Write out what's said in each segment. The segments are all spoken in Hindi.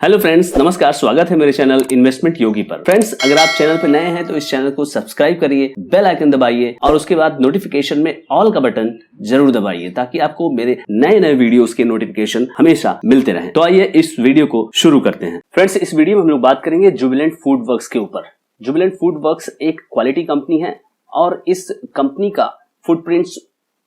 हेलो फ्रेंड्स, नमस्कार। स्वागत है मेरे चैनल इन्वेस्टमेंट योगी पर। फ्रेंड्स, अगर आप चैनल पर नए हैं तो इस चैनल को सब्सक्राइब करिए, बेल आइकन दबाइए और उसके बाद नोटिफिकेशन में ऑल का बटन जरूर दबाइए ताकि आपको मेरे नए नए वीडियोस के नोटिफिकेशन हमेशा मिलते रहें। तो आइए इस वीडियो को शुरू करते हैं। फ्रेंड्स, इस वीडियो में हम लोग बात करेंगे जुबिलेंट फूड वर्क्स के ऊपर। जुबिलेंट फूड वर्क्स एक क्वालिटी कंपनी है और इस कंपनी का फुटप्रिंट्स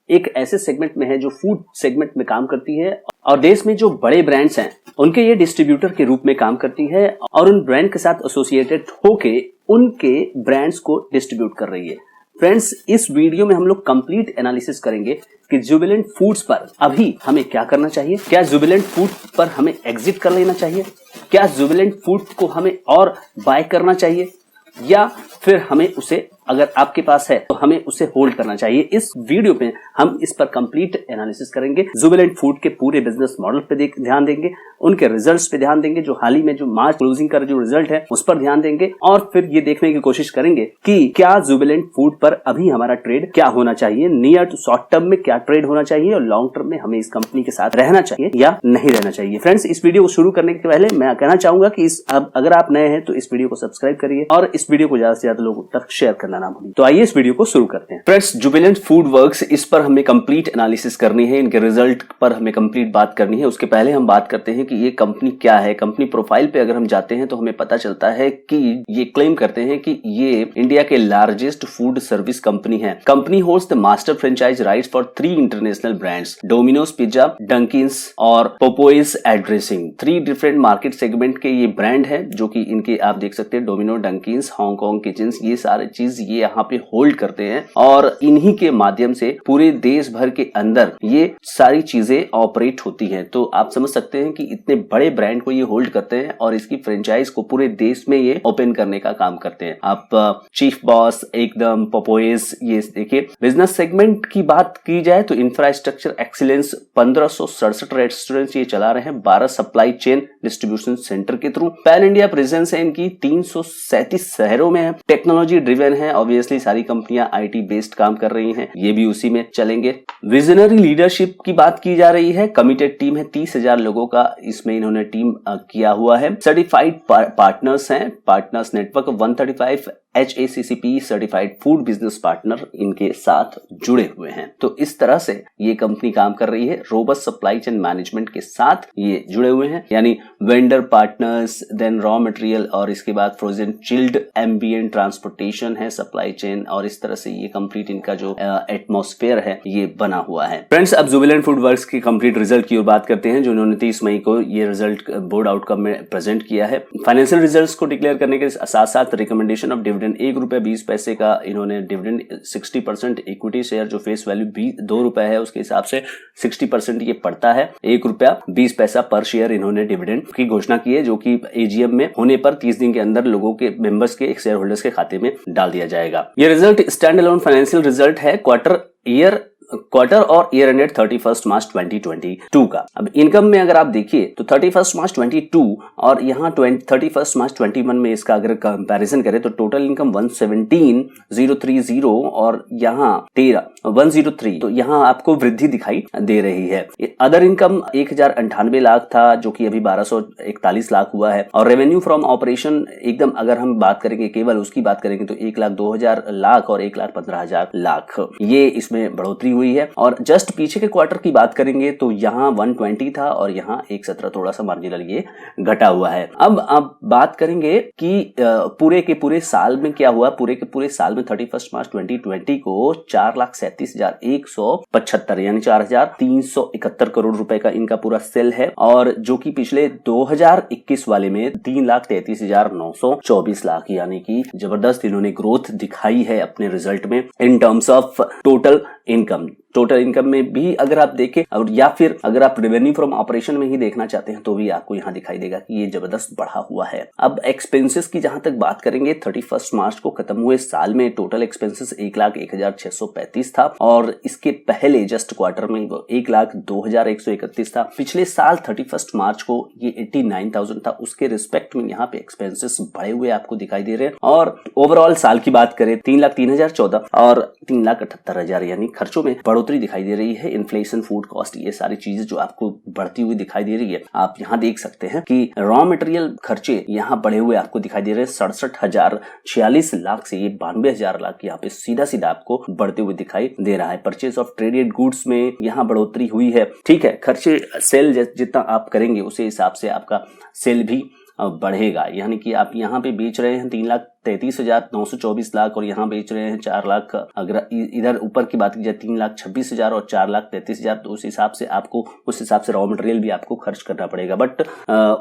एक ऐसे सेगमेंट में है जो फूड सेगमेंट में काम करती है और देश में जो बड़े ब्रांड्स हैं उनके ये डिस्ट्रीब्यूटर के रूप में काम करती है और उन ब्रांड के साथ एसोसिएटेड होके उनके ब्रांड्स को डिस्ट्रीब्यूट कर रही है। फ्रेंड्स, इस वीडियो में हम लोग कंप्लीट एनालिसिस करेंगे कि जुबिलेंट फूड्स पर अभी हमें क्या करना चाहिए। क्या जुबिलेंट फूड पर हमें एग्जिट कर लेना चाहिए? क्या जुबिलेंट फूड को हमें और बाय करना चाहिए या फिर हमें उसे, अगर आपके पास है तो हमें उसे होल्ड करना चाहिए? इस वीडियो पे हम इस पर कंप्लीट एनालिसिस करेंगे। जुबिलेंट फूड के पूरे बिजनेस मॉडल पे ध्यान देंगे, उनके रिजल्ट्स पे ध्यान देंगे, जो हाल ही में जो मार्च क्लोजिंग का जो रिजल्ट है उस पर ध्यान देंगे और फिर ये देखने की कोशिश करेंगे कि क्या जुबिलेंट फूड पर अभी हमारा ट्रेड क्या होना चाहिए, नियर टू शॉर्ट टर्म में क्या ट्रेड होना चाहिए और लॉन्ग टर्म में हमें इस कंपनी के साथ रहना चाहिए या नहीं रहना चाहिए। फ्रेंड्स, इस वीडियो को शुरू करने के पहले मैं कहना चाहूंगा कि अगर आप नए हैं तो इस वीडियो को सब्सक्राइब करिए और इस वीडियो को ज्यादा से ज्यादा लोगों तक शेयर करना ना भूलिए। तो आइए इस वीडियो को शुरू करते हैं। फ्रेंड्स, जुबिलेंट फूड वर्क्स, इस पर हमें कंप्लीट एनालिसिस करनी है, इनके रिजल्ट पर हमें कंप्लीट बात करनी है। उसके पहले हम बात करते हैं कि ये कंपनी क्या है। कंपनी प्रोफाइल पे अगर हम जाते हैं तो हमें पता चलता है कि ये क्लेम करते हैं कि ये इंडिया के लार्जेस्ट फूड सर्विस कंपनी है। Company holds the master franchise rights for 3 international brands, Domino's pizza, Dunkin's और Popeyes addressing. 3 different market segment के ये ब्रांड है जो कि इनके आप देख सकते हैं, डोमिनो, डंकिंस, हांगकांग किचन्स, ये सारे चीज ये यहाँ पे होल्ड करते हैं और इन्हीं के माध्यम से पूरे देश भर के अंदर ये सारी चीजें ऑपरेट होती हैं। तो आप समझ सकते हैं कि इतने बड़े ब्रांड को ये होल्ड करते हैं और इसकी फ्रेंचाइज को पूरे देश में ये ओपन करने का काम करते हैं। आप चीफ बॉस, एकदम, पोपोइज, ये देखिए। बिजनेस सेगमेंट की बात की जाए तो इंफ्रास्ट्रक्चर एक्सीलेंस, 1567 रेस्टोरेंट्स ये चला रहे हैं 12 सप्लाई चेन डिस्ट्रीब्यूशन सेंटर के थ्रू। पैन इंडिया प्रेजेंस है इनकी, 337 शहरों में है। टेक्नोलॉजी ड्रिवन है, ऑब्वियसली सारी कंपनियां आईटी बेस्ड काम कर रही हैं, ये भी उसी में चलेंगे। विजनरी लीडरशिप की बात की जा रही है, कमिटेड टीम है, 30,000 लोगों का इसमें इन्होंने टीम किया हुआ है। सर्टिफाइड पार्टनर्स हैं, partners network 135 HACCP certified food business partner इनके साथ जुड़े हुए हैं। तो इस तरह से ये कंपनी काम कर रही है। रोबस्ट सप्लाई चेन मैनेजमेंट के साथ ये जुड़े हुए हैं, यानी vendor partners, then raw material और इसके बाद फ्रोजन चिल्ड एम्बिएंट ट्रांसपोर्टेशन है, सप्लाई चेन, और इस तरह से ये कंप्लीट इनका जो एटमॉस्फेयर है ये बना हुआ है। फ्रेंड्स, अब जुबिलेंट फूड वर्क्स की कंप्लीट रिजल्ट की ओर बात करते हैं, जो इन्होंने 30 मई को ये रिजल्ट बोर्ड आउटकम में प्रेजेंट किया है। फाइनेंशियल रिजल्ट्स को डिक्लेयर करने के साथ साथ रिकमेंडेशन ऑफ डिविडेंड ₹1.20 का इन्होंने डिविडेंड, 60% इक्विटी शेयर जो फेस वैल्यू ₹2 है उसके हिसाब से 60% ये पड़ता है, ₹1.20 पर शेयर इन्होंने डिविडेंड की घोषणा की है, जो कि एजीएम में होने पर 30 दिन के अंदर लोगों के मेंबर्स के शेयर होल्डर्स के खाते में डाल दिया जाएगा। ये result stand alone financial result है क्वार्टर और ईयर एंडेड 31 मार्च 2022 का। अब इनकम में अगर आप देखिए तो 31 मार्च 22 और यहाँ 31 मार्च 21 में इसका अगर कंपैरिजन करें तो टोटल इनकम 117,030 और यहाँ 103, तो यहाँ आपको वृद्धि दिखाई दे रही है। अदर इनकम 1,098 लाख था जो कि अभी 1,241 लाख हुआ है और रेवेन्यू फ्रॉम ऑपरेशन एकदम अगर हम बात करेंगे, केवल उसकी बात करेंगे तो 1,02,000 लाख और 1,15,000 लाख, ये इसमें बढ़ोतरी हुई है। और जस्ट पीछे के क्वार्टर की बात करेंगे तो यहाँ 120 था और यहाँ 117, थोड़ा सा मार्जिनल ये घटा हुआ है। अब आप बात करेंगे कि पूरे के पूरे साल में क्या हुआ। पूरे के पूरे साल में 31 मार्च 2020 को 4,37,175 यानी 4,371 करोड़ रुपए का इनका पूरा सेल है, और जो कि पिछले 2021 वाले में 3,33,924 लाख, यानी कि जबरदस्त इन्होंने ग्रोथ दिखाई है अपने रिजल्ट में in terms of total income. Total income में भी अगर आप देखें और या फिर अगर आप रेवेन्यू फ्रॉम ऑपरेशन में ही देखना चाहते हैं तो भी आपको यहाँ दिखाई देगा कि ये जबरदस्त बढ़ा हुआ है। अब एक्सपेंसेस की जहां तक बात करेंगे, 31 मार्च को खत्म हुए साल में टोटल एक्सपेंसेस 1,01,635 था और इसके पहले जस्ट क्वार्टर में 1,02,131 था। पिछले साल 31 मार्च को ये 89,000 था, उसके रिस्पेक्ट में यहाँ पे एक्सपेंसेस बढ़े हुए आपको दिखाई दे रहे हैं। और ओवरऑल साल की बात करें 3,03,014 और 3,78,000 यानी खर्चों में बढ़ोतरी दिखाई दे रही है। इन्फ्लेशन, फूड कॉस्ट, ये सारी चीजें जो आपको बढ़ती हुई दिखाई दे रही है। आप यहाँ देख सकते हैं कि रॉ मटेरियल खर्चे यहाँ बढ़े हुए आपको दिखाई दे रहे हैं। 67,046 लाख से ये 92,000 लाख यहाँ पे सीधा सीधा आपको बढ़ते हुए दिखाई दे रहा है। परचेज ऑफ ट्रेडेड गुड्स में यहाँ बढ़ोतरी हुई है। ठीक है, खर्चे सेल जितना आप करेंगे उसी हिसाब से आपका सेल भी बढ़ेगा। यानी कि आप यहाँ पे बेच रहे हैं 3,33,924 लाख और यहाँ बेच रहे हैं 4 लाख। अगर इधर ऊपर की बात की जाए 3,26,000 और 4,33,000, तो उस हिसाब से आपको उस हिसाब से रॉ मटेरियल भी आपको खर्च करना पड़ेगा। बट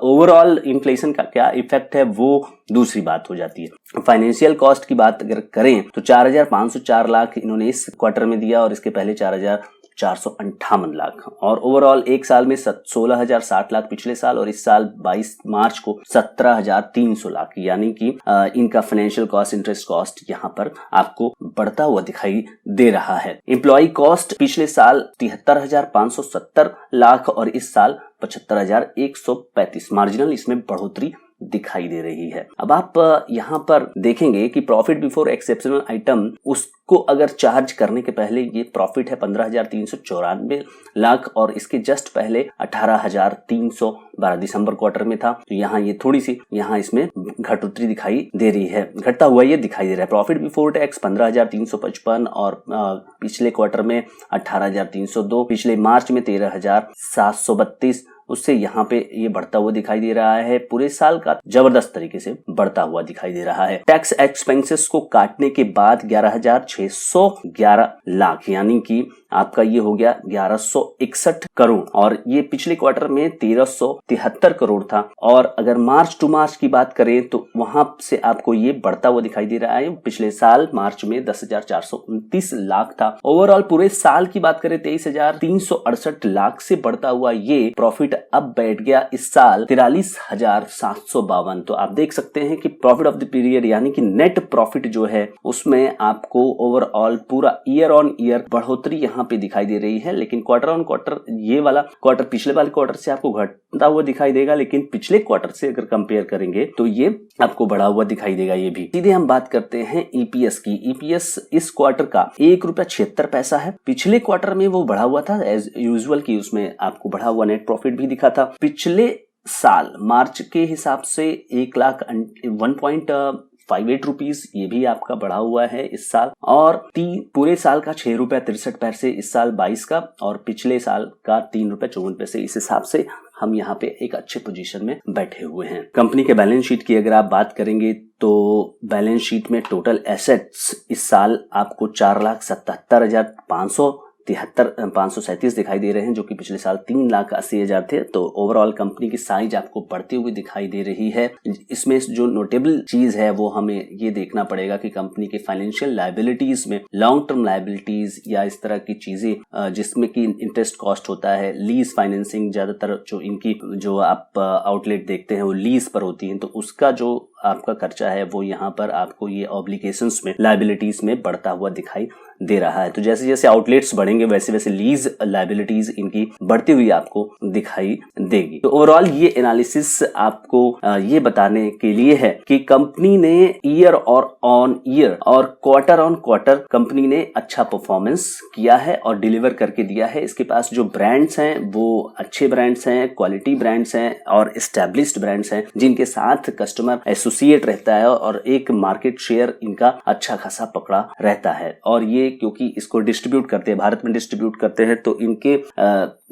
ओवरऑल इन्फ्लेशन का क्या इफेक्ट है वो दूसरी बात हो जाती है। फाइनेंशियल कॉस्ट की बात अगर करें तो 4,504 लाख इन्होंने इस क्वार्टर में दिया और इसके पहले 4,458 लाख, और ओवरऑल एक साल में 16,060 लाख पिछले साल और इस साल 22 मार्च को 17,300 लाख। यानी कि इनका फाइनेंशियल कॉस्ट, इंटरेस्ट कॉस्ट यहाँ पर आपको बढ़ता हुआ दिखाई दे रहा है। एम्प्लॉय कॉस्ट पिछले साल 73,570 लाख और इस साल 75,135, मार्जिनल इसमें बढ़ोतरी दिखाई दे रही है। अब आप यहाँ पर देखेंगे कि प्रॉफिट बिफोर एक्सेप्शनल आइटम, उसको अगर चार्ज करने के पहले ये प्रॉफिट है 15,394 लाख और इसके जस्ट पहले 18,312 दिसंबर क्वार्टर में था। तो यहाँ ये थोड़ी सी यहाँ इसमें घटोतरी दिखाई दे रही है, घटता हुआ ये दिखाई दे रहा है। प्रॉफिट बिफोर टैक्स 15,355 और पिछले क्वार्टर में 18,302, पिछले मार्च में 13,732, उससे यहाँ पे ये बढ़ता हुआ दिखाई दे रहा है। पूरे साल का जबरदस्त तरीके से बढ़ता हुआ दिखाई दे रहा है। टैक्स एक्सपेंसेस को काटने के बाद 11,611 लाख, यानी कि आपका ये हो गया 1,161 करोड़ और ये पिछले क्वार्टर में 1,373 करोड़ था। और अगर मार्च टू मार्च की बात करें तो वहां से आपको ये बढ़ता हुआ दिखाई दे रहा है। पिछले साल मार्च में 10,429 लाख था। ओवरऑल पूरे साल की बात करें 23,368 लाख से बढ़ता हुआ ये प्रॉफिट अब बैठ गया इस साल 43,752। तो आप देख सकते हैं कि प्रॉफिट ऑफ द पीरियड यानी कि नेट प्रॉफिट जो है उसमें आपको ओवरऑल पूरा ईयर ऑन ईयर बढ़ोतरी यहाँ पे दिखाई दे रही है। लेकिन क्वार्टर ऑन क्वार्टर, ये वाला क्वार्टर पिछले वाले क्वार्टर से आपको घटता हुआ दिखाई देगा, लेकिन पिछले क्वार्टर से अगर कंपेयर करेंगे तो ये आपको बढ़ा हुआ दिखाई देगा। ये भी सीधे हम बात करते हैं ईपीएस की। ईपीएस इस क्वार्टर का ₹1.76 है। पिछले क्वार्टर में वो बढ़ा हुआ था एज यूजुअल की, उसमें आपको बढ़ा हुआ नेट प्रॉफिट भी दिखा था। पिछले साल मार्च के हिसाब से 1,01.58 रुपीज ये भी आपका बढ़ा हुआ है इस साल, और पूरे साल का ₹6.63 इस साल 22 का, और पिछले साल का ₹3.54। इस हिसाब से हम यहाँ पे एक अच्छे पोजीशन में बैठे हुए हैं। कंपनी के बैलेंस शीट की अगर आप बात करेंगे तो बैलेंस शीट में टोटल एसेट्स इस साल आपको 4,77,537 दिखाई दे रहे हैं, जो कि पिछले साल 3,80,000 थे। तो ओवरऑल कंपनी की साइज आपको बढ़ती हुई दिखाई दे रही है। इसमें जो नोटेबल चीज है वो हमें ये देखना पड़ेगा कि कंपनी के फाइनेंशियल लायबिलिटीज में लॉन्ग टर्म लायबिलिटीज या इस तरह की चीजें जिसमें कि इंटरेस्ट कॉस्ट होता है, लीज फाइनेंसिंग, ज्यादातर जो इनकी जो आप आउटलेट देखते हैं वो लीज पर होती है, तो उसका जो आपका खर्चा है वो यहाँ पर आपको ये ऑब्लिगेशंस में, लायबिलिटीज में बढ़ता हुआ दिखाई दे रहा है। तो जैसे जैसे आउटलेट्स बढ़ेंगे वैसे वैसे लीज लायबिलिटीज इनकी बढ़ती हुई आपको दिखाई देगी। तो ओवरऑल ये एनालिसिस आपको ये बताने के लिए है कि कंपनी ने ईयर और ऑन ईयर और क्वार्टर ऑन क्वार्टर कंपनी ने अच्छा परफॉर्मेंस किया है और डिलीवर करके दिया है। इसके पास जो ब्रांड्स हैं वो अच्छे ब्रांड्स हैं, क्वालिटी ब्रांड्स हैं और एस्टेब्लिश्ड ब्रांड्स हैं, जिनके साथ कस्टमर एसोसिएट रहता है और एक मार्केट शेयर इनका अच्छा खासा पकड़ा रहता है। और ये क्योंकि इसको डिस्ट्रीब्यूट करते हैं, भारत में डिस्ट्रीब्यूट करते हैं, तो इनके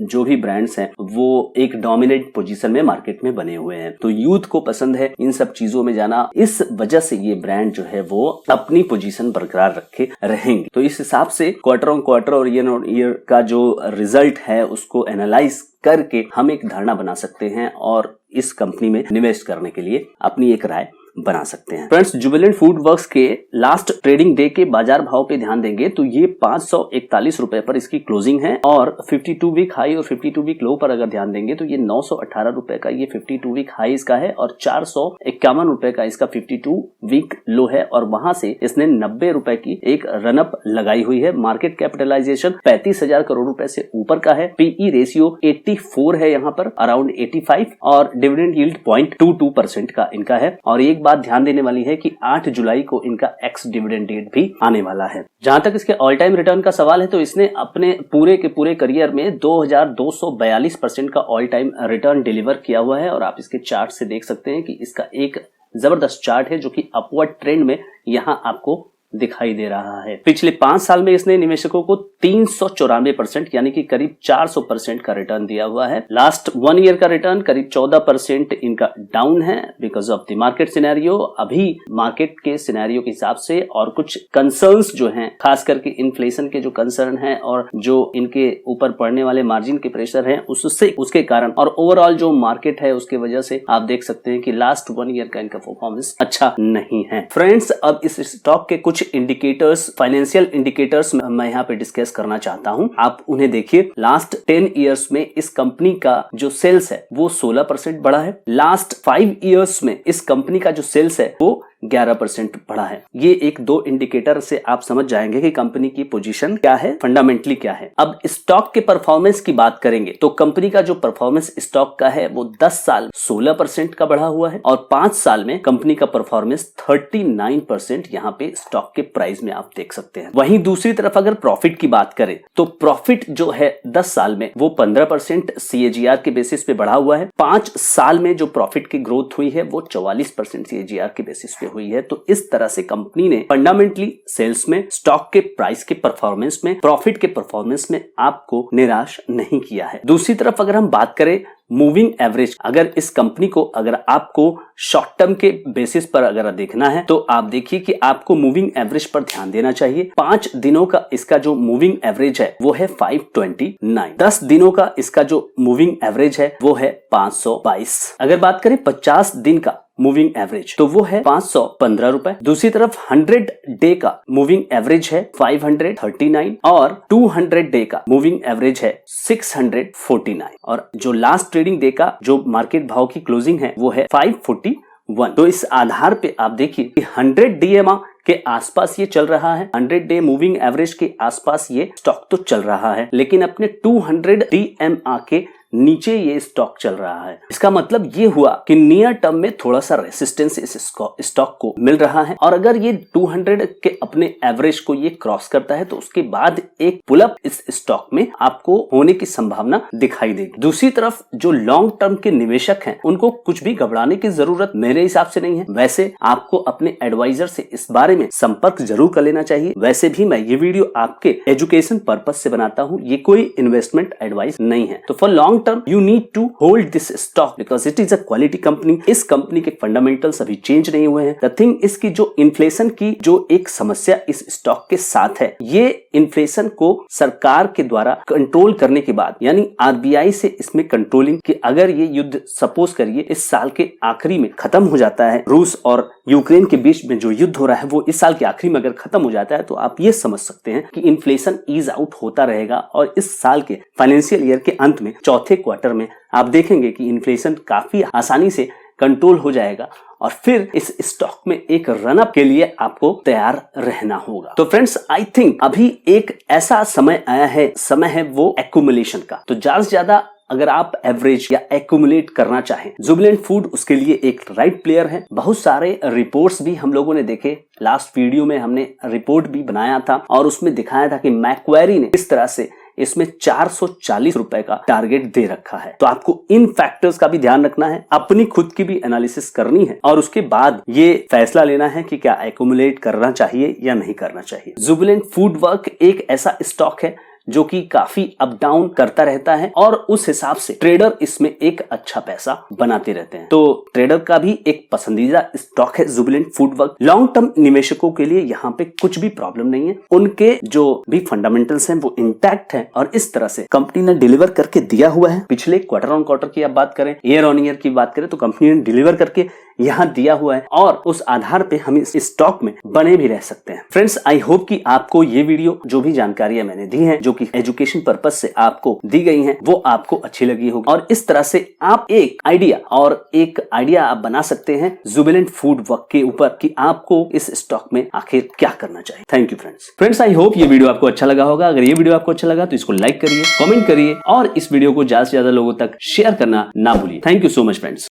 जो भी ब्रांड्स हैं वो एक डोमिनेंट पोजीशन में मार्केट में बने हुए हैं। तो यूथ को पसंद है इन सब चीजों में जाना, इस वजह से ये ब्रांड जो है वो अपनी पोजीशन बरकरार रखे रहेंगे। तो इस हिसाब से क्वार्टर ऑन क्वार्टर और ईयर ऑन ईयर का जो रिजल्ट है उसको एनालाइज करके हम एक धारणा बना सकते हैं और इस कंपनी में निवेश करने के लिए अपनी एक राय बना सकते हैं। फ्रेंड्स, जुबिलेंट फूड वर्क्स के लास्ट ट्रेडिंग डे के बाजार भाव पे ध्यान देंगे तो ये 541 रुपए पर इसकी क्लोजिंग है, और 52 वीक हाई और 52 वीक लो पर अगर ध्यान देंगे तो ये 918 रुपए का ये 52 वीक हाई इसका है और 451 रुपए का इसका 52 वीक लो है, और वहां से इसने 90 रुपए की एक रनअप लगाई हुई है। मार्केट कैपिटलाइजेशन 35,000 करोड़ रुपए से ऊपर का है। पीई रेशियो 84 है यहाँ पर, अराउंड 85, और डिविडेंड यील्ड 0.22% का इनका है। और एक बात ध्यान देने वाली है कि 8 जुलाई को इनका एक्स डिविडेंड डेट भी आने वाला है। जहां तक इसके ऑल टाइम रिटर्न का सवाल है तो इसने अपने पूरे के पूरे करियर में 2242% का ऑल टाइम रिटर्न डिलीवर किया हुआ है। और आप इसके चार्ट से देख सकते हैं कि इसका एक जबरदस्त चार्ट है जो कि अपवर्ड ट्रेंड में यहां आपको दिखाई दे रहा है। पिछले 5 साल में इसने निवेशकों को 394% यानी कि करीब 400% का रिटर्न दिया हुआ है। लास्ट 1 ईयर का रिटर्न करीब 14% इनका डाउन है because of the market scenario. अभी मार्केट के सिनेरियो के हिसाब से और कुछ कंसर्न्स जो हैं, खास करके इन्फ्लेशन के जो कंसर्न है और जो इनके ऊपर पड़ने वाले मार्जिन के प्रेशर है उसके कारण और ओवरऑल जो मार्केट है उसके वजह से आप देख सकते हैं कि लास्ट 1 ईयर का इनका परफॉर्मेंस अच्छा नहीं है। फ्रेंड्स, अब इस स्टॉक के कुछ इंडिकेटर्स, फाइनेंशियल इंडिकेटर्स मैं यहाँ पे डिस्कस करना चाहता हूँ। आप उन्हें देखिए। लास्ट 10 इयर्स में इस कंपनी का जो सेल्स है वो 16% बढ़ा है। लास्ट 5 इयर्स में इस कंपनी का जो सेल्स है वो 11% बढ़ा है। ये एक दो इंडिकेटर से आप समझ जाएंगे कि कंपनी की पोजीशन क्या है, फंडामेंटली क्या है। अब स्टॉक के परफॉर्मेंस की बात करेंगे तो कंपनी का जो परफॉर्मेंस स्टॉक का है वो 10 साल 16% का बढ़ा हुआ है और 5 साल में कंपनी का परफॉर्मेंस 39% यहाँ पे स्टॉक के प्राइस में आप देख सकते हैं। वहीं दूसरी तरफ अगर प्रॉफिट की बात करें तो प्रॉफिट जो है 10 साल में वो 15% CAGR के बेसिस पे बढ़ा हुआ है। 5 साल में जो प्रॉफिट की ग्रोथ हुई है वो 44% CAGR के बेसिस पे हुई है। तो इस तरह से कंपनी ने फंडामेंटली सेल्स में, स्टॉक के प्राइस के परफॉर्मेंस में, प्रॉफिट के परफॉर्मेंस में आपको निराश नहीं किया है। दूसरी तरफ अगर हम बात करें मूविंग एवरेज, अगर इस कंपनी को अगर आपको शॉर्ट टर्म के बेसिस पर अगर देखना है तो आप देखिए कि आपको मूविंग एवरेज पर ध्यान देना चाहिए। 5 दिनों का इसका जो मूविंग एवरेज है वो है 529। 10 दिनों का इसका जो मूविंग एवरेज है वो है 522। अगर बात करें 50 दिन का मूविंग एवरेज तो वो है 515 रुपए। दूसरी तरफ 100 डे का मूविंग एवरेज है 539 और 200 डे का मूविंग एवरेज है 649 और जो लास्ट ट्रेडिंग डे का जो मार्केट भाव की क्लोजिंग है वो है 541। तो इस आधार पे आप देखिए कि 100 DMA के आसपास ये चल रहा है, 100 डे मूविंग एवरेज के आसपास ये स्टॉक तो चल रहा है, लेकिन अपने 200 DMA के नीचे ये स्टॉक चल रहा है। इसका मतलब ये हुआ कि नियर टर्म में थोड़ा सा रेसिस्टेंस इस स्टॉक को मिल रहा है और अगर ये 200 के अपने एवरेज को ये क्रॉस करता है तो उसके बाद एक पुलअप इस स्टॉक में आपको होने की संभावना दिखाई देगी। दूसरी तरफ जो लॉन्ग टर्म के निवेशक हैं उनको कुछ भी घबराने की जरूरत मेरे हिसाब से नहीं है। वैसे आपको अपने एडवाइजर से इस बारे में संपर्क जरूर कर लेना चाहिए। वैसे भी मैं ये वीडियो आपके एजुकेशन पर्पज से बनाता हूँ, ये कोई इन्वेस्टमेंट एडवाइस नहीं है। तो for long term you need to hold this stock because it is a quality company. इस कंपनी के फंडामेंटल्स अभी चेंज नहीं हुए हैं। द थिंग इसकी जो इन्फ्लेशन की जो एक समस्या इस स्टॉक के साथ है, ये इन्फ्लेशन को सरकार के द्वारा कंट्रोल करने के बाद यानी RBI से इसमें कंट्रोलिंग कि अगर ये युद्ध सपोज करिए इस साल के आखिरी में खत्म हो जाता है, रूस और यूक्रेन के बीच में जो युद्ध हो रहा है वो इस साल के आखिरी में अगर खत्म हो जाता है तो आप ये समझ सकते हैं कि इन्फ्लेशन ईज आउट होता रहेगा और इस साल के फाइनेंशियल ईयर के अंत में चौथे क्वार्टर में आप देखेंगे कि इन्फ्लेशन काफी आसानी से कंट्रोल हो जाएगा और फिर इस स्टॉक में एक रन अप के लिए आपको तैयार रहना होगा। तो फ्रेंड्स, आई थिंक अभी एक ऐसा समय आया है, समय है वो एक्यूमुलेशन का। तो ज्यादा से ज्यादा अगर आप एवरेज या एक्यूमुलेट करना चाहें, जुबिलेंट फूड उसके लिए एक राइट प्लेयर है। बहुत सारे रिपोर्ट्स भी हम लोगों ने देखे, लास्ट वीडियो में हमने रिपोर्ट भी बनाया था और उसमें दिखाया था कि मैक्वेरी ने किस तरह से इसमें 440 रुपए का टारगेट दे रखा है। तो आपको इन फैक्टर्स का भी ध्यान रखना है, अपनी खुद की भी एनालिसिस करनी है और उसके बाद ये फैसला लेना है कि क्या एक्यूमुलेट करना चाहिए या नहीं करना चाहिए। जुबिलेंट फूड वर्क एक ऐसा स्टॉक है जो कि काफी अप डाउन करता रहता है और उस हिसाब से ट्रेडर इसमें एक अच्छा पैसा बनाते रहते हैं। तो ट्रेडर का भी एक पसंदीदा स्टॉक है Jubilant food work. Long term निवेशकों के लिए यहाँ पे कुछ भी प्रॉब्लम नहीं है, उनके जो भी फंडामेंटल्स हैं वो इंटैक्ट हैं और इस तरह से कंपनी ने डिलीवर करके दिया हुआ है। पिछले क्वार्टर ऑन क्वार्टर की आप बात करें, ईयर ऑन ईयर की बात करें तो कंपनी ने डिलीवर करके यहाँ दिया हुआ है और उस आधार पे हम इस स्टॉक में बने भी रह सकते हैं। फ्रेंड्स, आई होप कि आपको ये वीडियो जो भी जानकारियां मैंने दी हैं, जो कि एजुकेशन पर्पस से आपको दी गई हैं, वो आपको अच्छी लगी होगी और इस तरह से आप एक आइडिया आप बना सकते हैं जुबिलेंट फूड वर्क के ऊपर कि आपको इस स्टॉक में आखिर क्या करना चाहिए। Thank you friends, I hope ये वीडियो आपको अच्छा लगा होगा। अगर ये वीडियो आपको अच्छा लगा तो इसको लाइक करिए, कमेंट करिए और इस वीडियो को ज्यादा से ज्यादा लोगों तक शेयर करना ना भूलिए। Thank you so much friends.